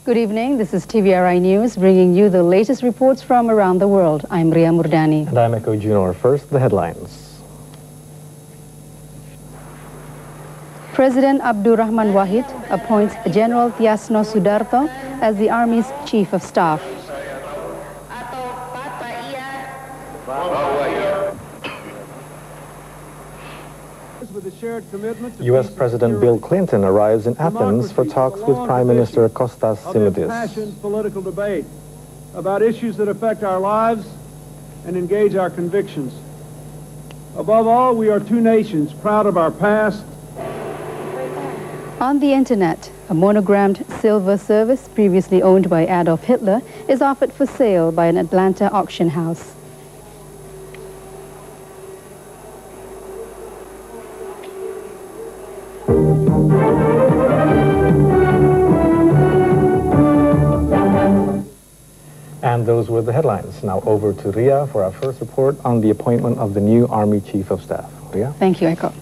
Good evening, this is TVRI News, bringing you the latest reports from around the world. I'm Ria Murdani. And I'm Eko Junor. First, the headlines. President Abdurrahman Wahid appoints General Tiasno Sudarto as the Army's Chief of Staff. U.S. President Bill Clinton arrives in Athens for talks with Prime Minister Kostas Simitis. Political debate about issues that affect our lives and engage our convictions. Above all, we are two nations proud of our past. On the internet, a monogrammed silver service previously owned by Adolf Hitler is offered for sale by an Atlanta auction house. And those were the headlines. Now over to Ria for our first report on the appointment of the new Army Chief of Staff. Ria? Thank you, Eko.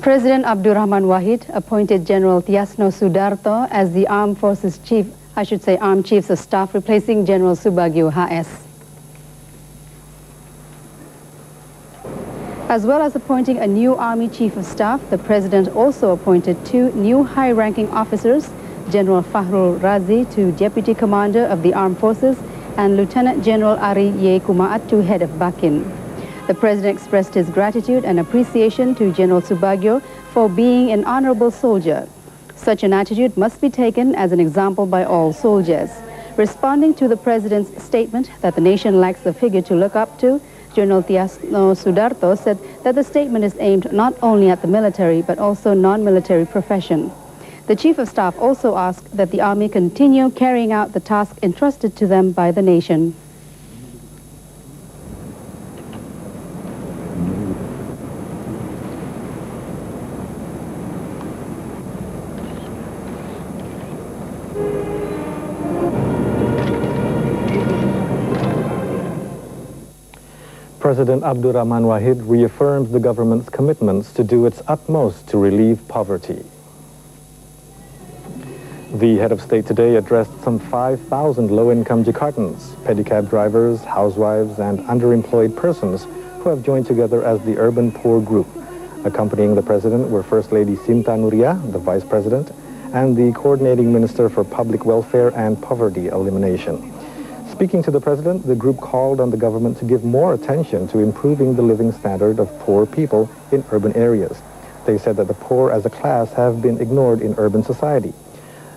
President Abdurrahman Wahid appointed General Tiasno Sudarto as the Armed Forces Chief, Armed Chiefs of Staff, replacing General Subagio HS. As well as appointing a new Army Chief of Staff, the President also appointed two new high-ranking officers, General Fahrul Razi to Deputy Commander of the Armed Forces and Lieutenant General Ari Ye Kumaat to Head of Bakin. The President expressed his gratitude and appreciation to General Subagio for being an honorable soldier. Such an attitude must be taken as an example by all soldiers. Responding to the President's statement that the nation lacks a figure to look up to, General Tiasno Sudarto said that the statement is aimed not only at the military but also non-military profession. The Chief of Staff also asked that the Army continue carrying out the task entrusted to them by the nation. President Abdurrahman Wahid reaffirms the government's commitments to do its utmost to relieve poverty. The head of state today addressed some 5,000 low-income Jakartans, pedicab drivers, housewives, and underemployed persons who have joined together as the Urban Poor Group. Accompanying the president were First Lady Sinta Nuria, the vice president, and the coordinating minister for public welfare and poverty elimination. Speaking to the president, the group called on the government to give more attention to improving the living standard of poor people in urban areas. They said that the poor as a class have been ignored in urban society.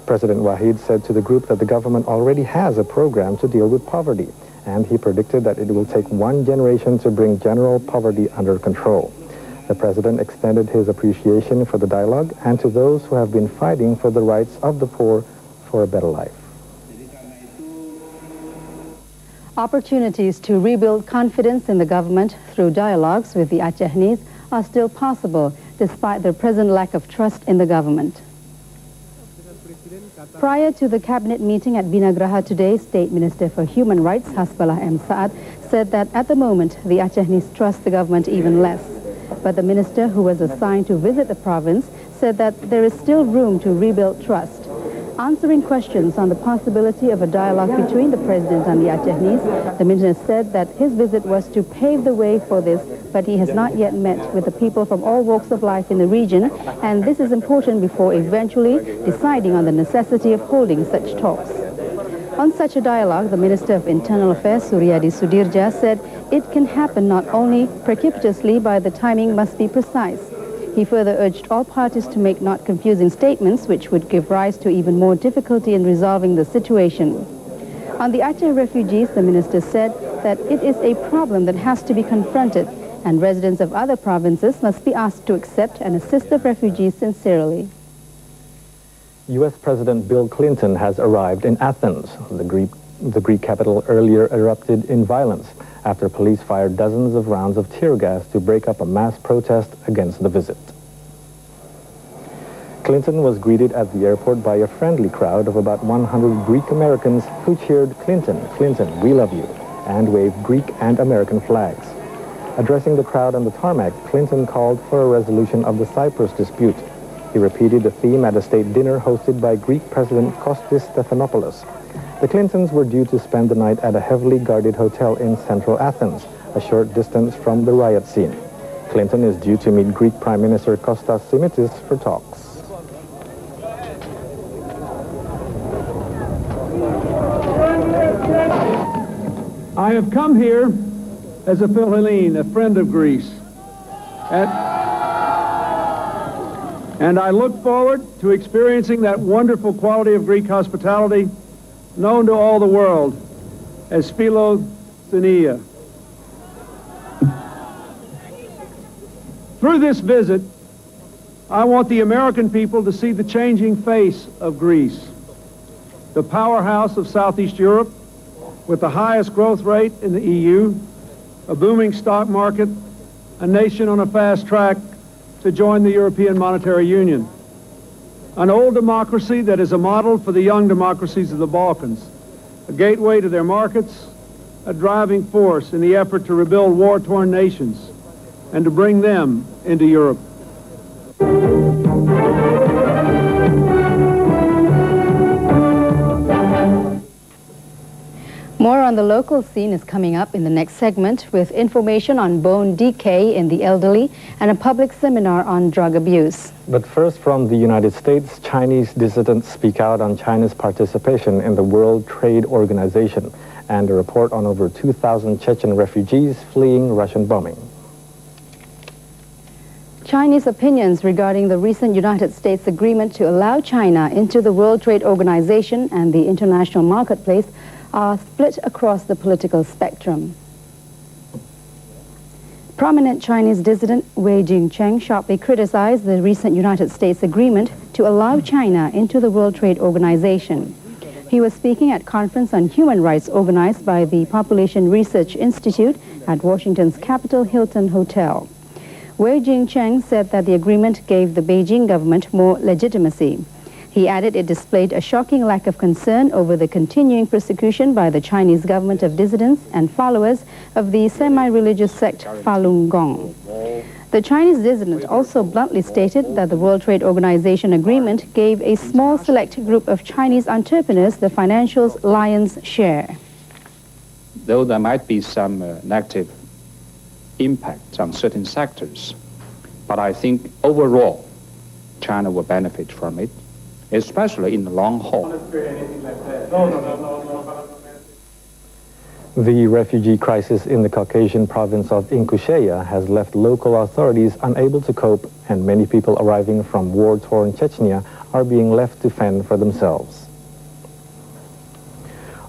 President Wahid said to the group that the government already has a program to deal with poverty, and he predicted that it will take one generation to bring general poverty under control. The president extended his appreciation for the dialogue and to those who have been fighting for the rights of the poor for a better life. Opportunities to rebuild confidence in the government through dialogues with the Acehnese are still possible despite their present lack of trust in the government. Prior to the cabinet meeting at Binagraha today, State Minister for Human Rights Hasbullah M. Saad said that at the moment the Acehnese trust the government even less. But the minister, who was assigned to visit the province, said that there is still room to rebuild trust. Answering questions on the possibility of a dialogue between the president and the Acehnese, the minister said that his visit was to pave the way for this, but he has not yet met with the people from all walks of life in the region, and this is important before eventually deciding on the necessity of holding such talks. On such a dialogue, the Minister of Internal Affairs, Suryadi Sudirja, said it can happen not only precipitously, but the timing must be precise. He further urged all parties to make not confusing statements which would give rise to even more difficulty in resolving the situation. On the Aceh refugees, the minister said that it is a problem that has to be confronted, and residents of other provinces must be asked to accept and assist the refugees sincerely. U.S. President Bill Clinton has arrived in Athens. The Greek capital earlier erupted in violence after police fired dozens of rounds of tear gas to break up a mass protest against the visit. Clinton was greeted at the airport by a friendly crowd of about 100 Greek Americans who cheered, "Clinton, Clinton, we love you," and waved Greek and American flags. Addressing the crowd on the tarmac, Clinton called for a resolution of the Cyprus dispute. He repeated the theme at a state dinner hosted by Greek President Kostis Stephanopoulos. The Clintons were due to spend the night at a heavily guarded hotel in central Athens, a short distance from the riot scene. Clinton is due to meet Greek Prime Minister Kostas Simitis for talks. I have come here as a Philhellene, a friend of Greece. And I look forward to experiencing that wonderful quality of Greek hospitality known to all the world as philoxenia. Through this visit, I want the American people to see the changing face of Greece, the powerhouse of Southeast Europe, with the highest growth rate in the EU, a booming stock market, a nation on a fast track to join the European Monetary Union, an old democracy that is a model for the young democracies of the Balkans, a gateway to their markets, a driving force in the effort to rebuild war-torn nations and to bring them into Europe. More on the local scene is coming up in the next segment with information on bone decay in the elderly and a public seminar on drug abuse. But first, from the United States, Chinese dissidents speak out on China's participation in the World Trade Organization and a report on over 2,000 Chechen refugees fleeing Russian bombing. Chinese opinions regarding the recent United States agreement to allow China into the World Trade Organization and the international marketplace are split across the political spectrum. Prominent Chinese dissident Wei Jingcheng sharply criticized the recent United States agreement to allow China into the World Trade Organization. He was speaking at a conference on human rights organized by the Population Research Institute at Washington's Capitol Hilton Hotel. Wei Jingcheng said that the agreement gave the Beijing government more legitimacy. He added it displayed a shocking lack of concern over the continuing persecution by the Chinese government of dissidents and followers of the semi-religious sect Falun Gong. The Chinese dissident also bluntly stated that the World Trade Organization agreement gave a small select group of Chinese entrepreneurs the financial lion's share. Though there might be some negative impact on certain sectors, but I think overall China will benefit from it, especially in the long haul. The refugee crisis in the Caucasian province of Ingushetia has left local authorities unable to cope, and many people arriving from war-torn Chechnya are being left to fend for themselves.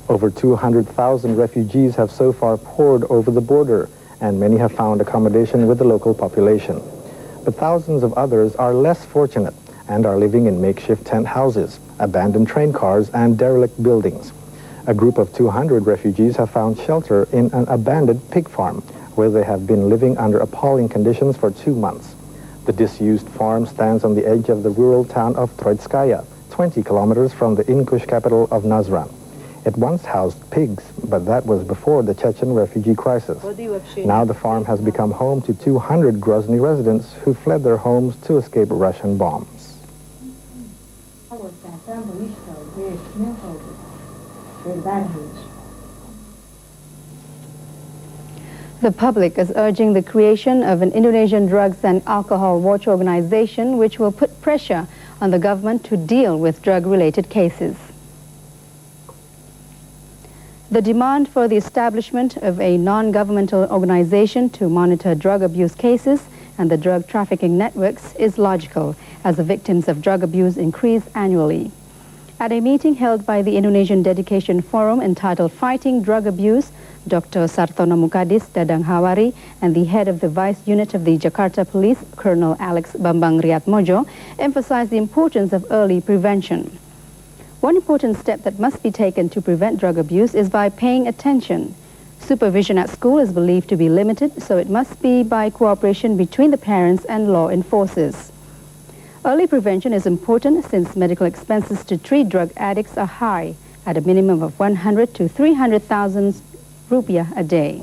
Over 200,000 refugees have so far poured over the border, and many have found accommodation with the local population. But thousands of others are less fortunate and are living in makeshift tent houses, abandoned train cars, and derelict buildings. A group of 200 refugees have found shelter in an abandoned pig farm, where they have been living under appalling conditions for 2 months. The disused farm stands on the edge of the rural town of Troitskaya, 20 kilometers from the Ingush capital of Nazran. It once housed pigs, but that was before the Chechen refugee crisis. Now the farm has become home to 200 Grozny residents who fled their homes to escape Russian bombs. The public is urging the creation of an Indonesian drugs and alcohol watch organization which will put pressure on the government to deal with drug-related cases. The demand for the establishment of a non-governmental organization to monitor drug abuse cases and the drug trafficking networks is logical, as the victims of drug abuse increase annually. At a meeting held by the Indonesian Dedication Forum entitled Fighting Drug Abuse, Dr. Sartono Mukadis Dadang Hawari and the head of the Vice Unit of the Jakarta Police, Colonel Alex Bambang Riyatmojo, emphasized the importance of early prevention. One important step that must be taken to prevent drug abuse is by paying attention. Supervision at school is believed to be limited, so it must be by cooperation between the parents and law enforcers. Early prevention is important since medical expenses to treat drug addicts are high, at a minimum of 100 to 300,000 rupiah a day.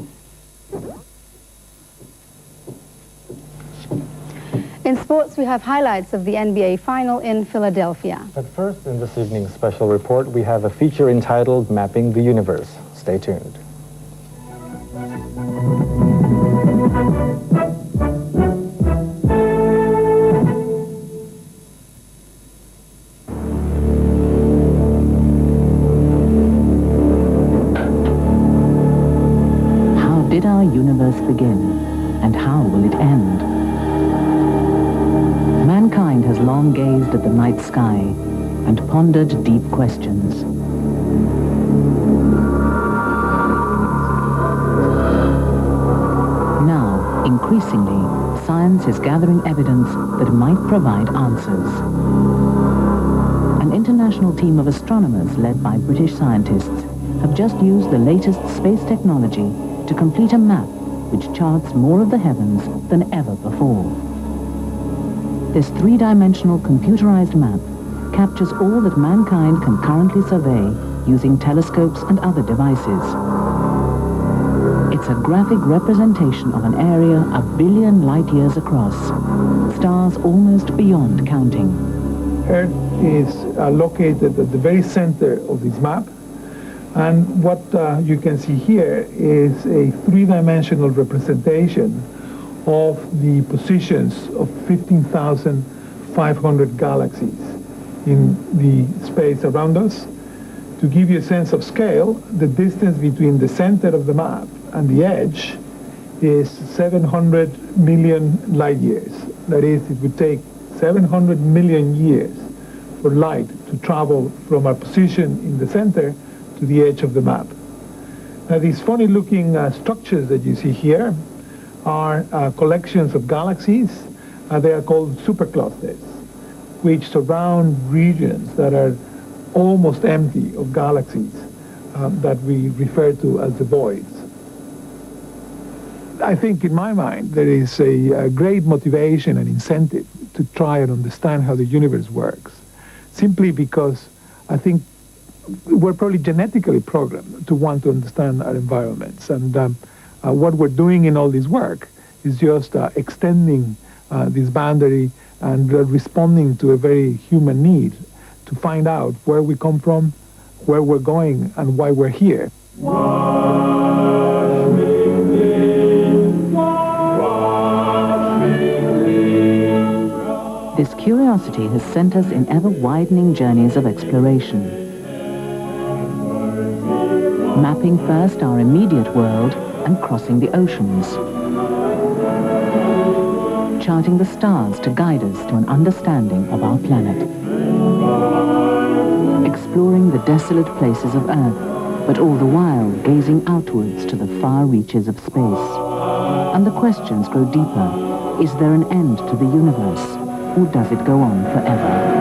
In sports, we have highlights of the NBA final in Philadelphia. But first, in this evening's special report, we have a feature entitled Mapping the Universe. Stay tuned. How did our universe begin, and how will it end? Mankind has long gazed at the night sky and pondered deep questions. Now, increasingly, science is gathering evidence that might provide answers. An international team of astronomers led by British scientists have just used the latest space technology to complete a map which charts more of the heavens than ever before. This three-dimensional computerized map captures all that mankind can currently survey using telescopes and other devices. It's a graphic representation of an area 1 billion light years across, stars almost beyond counting. Earth is located at the very center of this map, and what you can see here is a three-dimensional representation of the positions of 15,500 galaxies in the space around us. To give you a sense of scale, the distance between the center of the map and the edge is 700 million light years. That is, it would take 700 million years for light to travel from our position in the center to the edge of the map. Now, these funny-looking structures that you see here are collections of galaxies. They are called superclusters, which surround regions that are almost empty of galaxies that we refer to as the voids. I think in my mind there is a great motivation and incentive to try and understand how the universe works, simply because I think we're probably genetically programmed to want to understand our environments, and what we're doing in all this work is just extending this boundary and responding to a very human need to find out where we come from, where we're going, and why we're here. This curiosity has sent us in ever-widening journeys of exploration. Mapping first our immediate world and crossing the oceans. Charting the stars to guide us to an understanding of our planet. Exploring the desolate places of Earth, but all the while gazing outwards to the far reaches of space. And the questions grow deeper. Is there an end to the universe, or does it go on forever?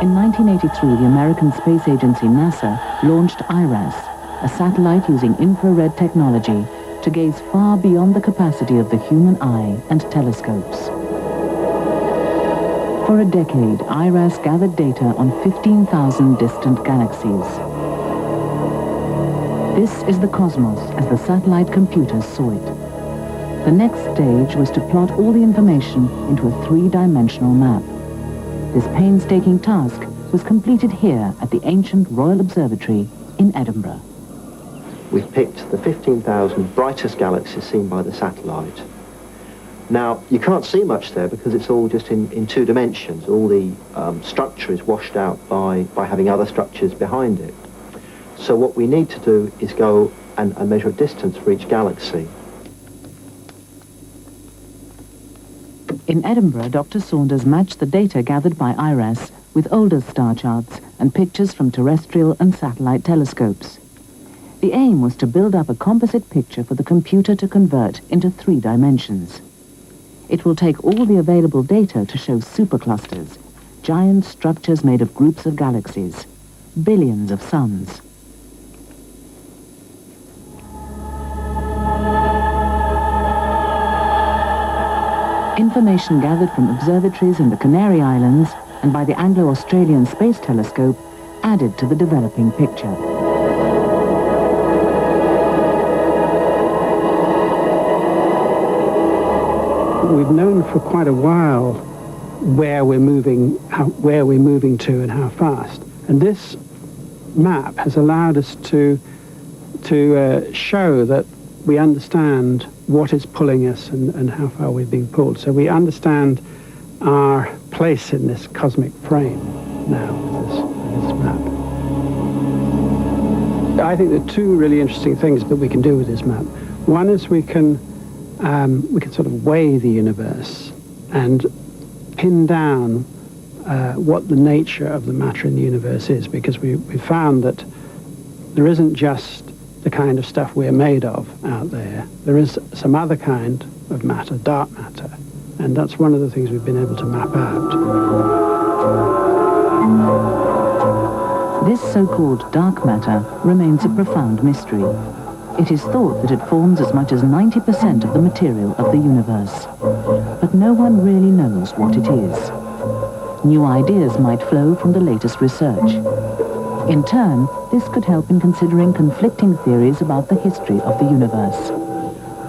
In 1983, the American space agency NASA launched IRAS, a satellite using infrared technology to gaze far beyond the capacity of the human eye and telescopes. For a decade, IRAS gathered data on 15,000 distant galaxies. This is the cosmos as the satellite computers saw it. The next stage was to plot all the information into a three-dimensional map. This painstaking task was completed here at the ancient Royal Observatory in Edinburgh. We've picked the 15,000 brightest galaxies seen by the satellite. Now, you can't see much there because it's all just in two dimensions. All the structure is washed out by having other structures behind it. So what we need to do is go and measure a distance for each galaxy. In Edinburgh, Dr. Saunders matched the data gathered by IRAS with older star charts and pictures from terrestrial and satellite telescopes. The aim was to build up a composite picture for the computer to convert into 3 dimensions. It will take all the available data to show superclusters, giant structures made of groups of galaxies, billions of suns. Information gathered from observatories in the Canary Islands and by the Anglo-Australian Space Telescope added to the developing picture. we've known for quite a while where we're moving to and how fast. And this map has allowed us to show that we understand what is pulling us and how far we're being pulled. So we understand our place in this cosmic frame now with this map. I think there are two really interesting things that we can do with this map. One is we can sort of weigh the universe and pin down what the nature of the matter in the universe is, because we found that there isn't just the kind of stuff we're made of out there. There is some other kind of matter, dark matter, and that's one of the things we've been able to map out. This so-called dark matter remains a profound mystery. It is thought that it forms as much as 90% of the material of the universe. But no one really knows what it is. New ideas might flow from the latest research. In turn, this could help in considering conflicting theories about the history of the universe.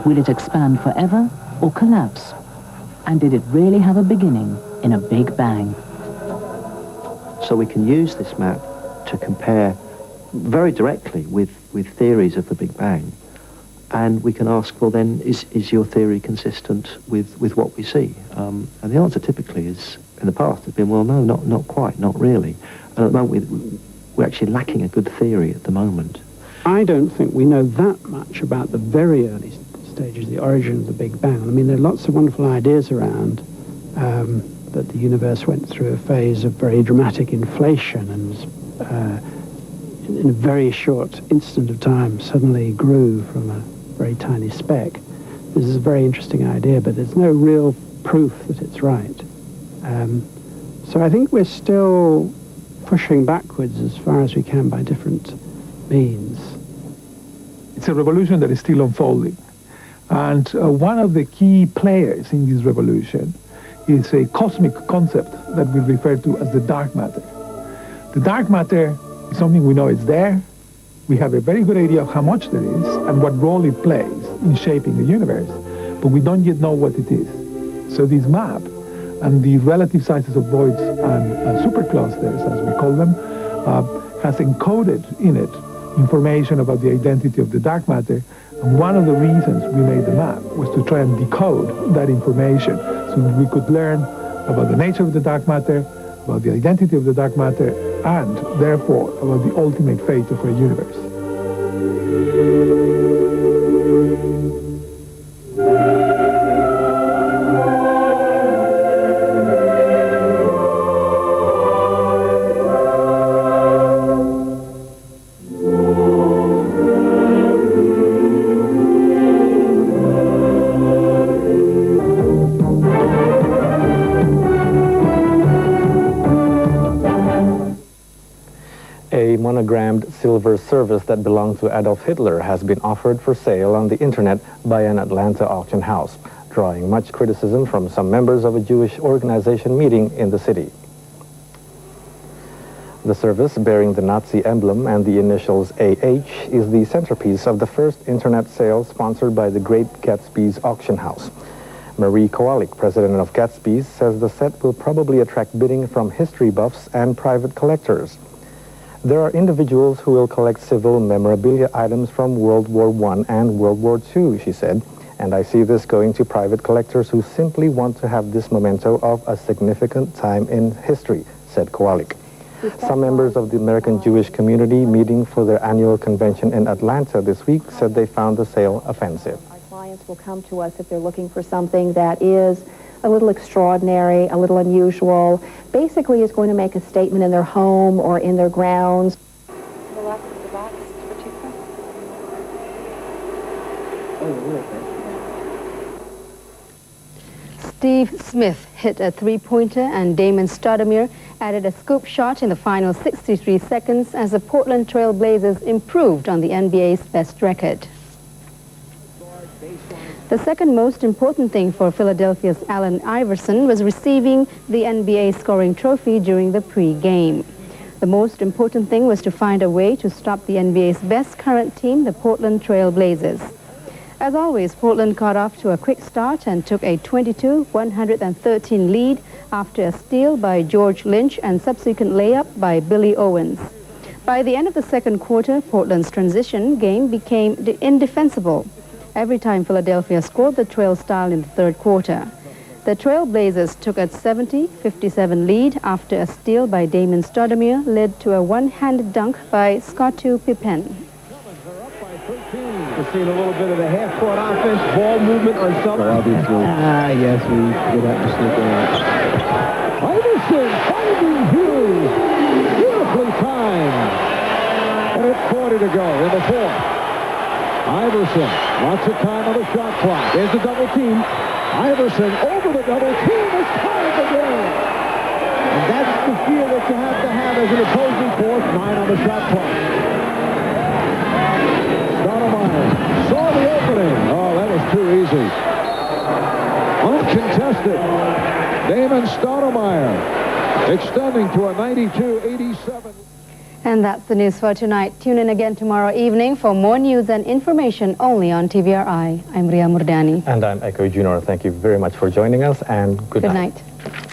Will it expand forever or collapse? And did it really have a beginning in a Big Bang? So we can use this map to compare very directly with theories of the Big Bang. And we can ask, well then, is your theory consistent with what we see? And the answer typically is, in the past, has been, well, no, not quite, not really. And at the moment, we're actually lacking a good theory at the moment. I don't think we know that much about the very early stages, the origin of the Big Bang. I mean, there are lots of wonderful ideas around that the universe went through a phase of very dramatic inflation and was, in a very short instant of time, suddenly grew from a very tiny speck. This is a very interesting idea, but there's no real proof that it's right. So I think we're still pushing backwards as far as we can by different means. It's a revolution that is still unfolding. And one of the key players in this revolution is a cosmic concept that we refer to as the dark matter. The dark matter is something we know is there. We have a very good idea of how much there is and what role it plays in shaping the universe, but we don't yet know what it is. So this map and the relative sizes of voids and superclusters, as we call them, has encoded in it information about the identity of the dark matter. And one of the reasons we made the map was to try and decode that information so that we could learn about the nature of the dark matter, about the identity of the dark matter, and therefore about the ultimate fate of our universe. A monogrammed silver service that belonged to Adolf Hitler has been offered for sale on the internet by an Atlanta auction house, drawing much criticism from some members of a Jewish organization meeting in the city. The service, bearing the Nazi emblem and the initials AH, is the centerpiece of the first internet sale sponsored by the Great Gatsby's auction house. Marie Kowalik, president of Gatsby's, says the set will probably attract bidding from history buffs and private collectors. There are individuals who will collect civil memorabilia items from World War I and World War II, she said, and I see this going to private collectors who simply want to have this memento of a significant time in history, said Kowalik. Some members of the American Jewish community meeting for their annual convention in Atlanta this week said they found the sale offensive. Our clients will come to us if they're looking for something that is a little extraordinary, a little unusual, basically is going to make a statement in their home or in their grounds. The left of the box for toothpaste. Steve Smith hit a three-pointer and Damon Stoudemire added a scoop shot in the final 63 seconds as the Portland Trail Blazers improved on the NBA's best record. The second most important thing for Philadelphia's Allen Iverson was receiving the NBA scoring trophy during the pre-game. The most important thing was to find a way to stop the NBA's best current team, the Portland Trail Blazers. As always, Portland got off to a quick start and took a 22-113 lead after a steal by George Lynch and subsequent layup by Billy Owens. By the end of the second quarter, Portland's transition game became indefensible. Every time Philadelphia scored the trail style in the third quarter. The Trailblazers took a 70-57 lead after a steal by Damon Stoudemire led to a one-handed dunk by Scottie Pippen. We've seen a little bit of the half-court offense, ball movement on some. Obviously. Yes, we would have to sneak in. Iverson finding Hughes. Beautifully timed. And it's 40 to go in the fourth. Iverson, lots of time on the shot clock. There's the double team. Iverson over the double team. It's tied the game. And that's the feel that you have to have as an opposing force. 9 on the shot clock. Stoudemire saw the opening. Oh, that was too easy. Uncontested. Damon Stoudemire extending to a 92-87. And that's the news for tonight. Tune in again tomorrow evening for more news and information only on TVRI. I'm Ria Murdani. And I'm Eko Junor. Thank you very much for joining us, and good night. Good night.